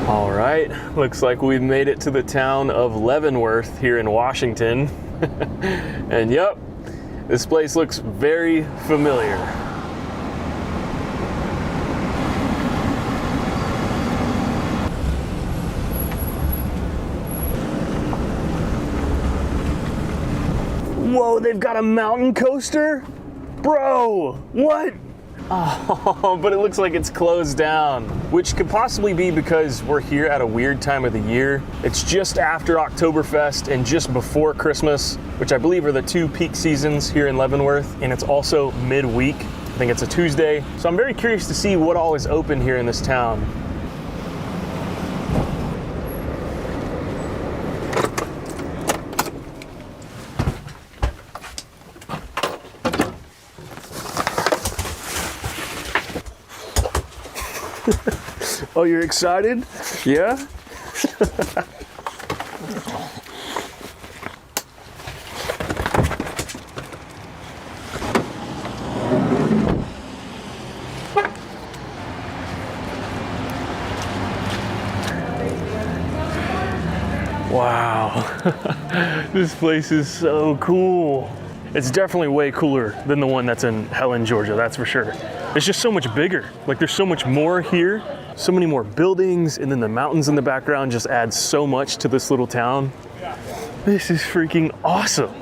All right, looks like we've made it to the town of Leavenworth here in Washington. And yep, this place looks very familiar. Whoa, they've got a mountain coaster? Bro, what? Oh, but it looks like it's closed down, which could possibly be because we're here at a weird time of the year. It's just after Oktoberfest and just before Christmas, which I believe are the two peak seasons here in Leavenworth, and it's also midweek. I think it's a Tuesday. So I'm very curious to see what all is open here in this town. Oh, you're excited? Yeah? Wow. This place is so cool. It's definitely way cooler than the one that's in Helen, Georgia, that's for sure. It's just so much bigger. Like, there's so much more here, so many more buildings, and then the mountains in the background just add so much to this little town. This is freaking awesome.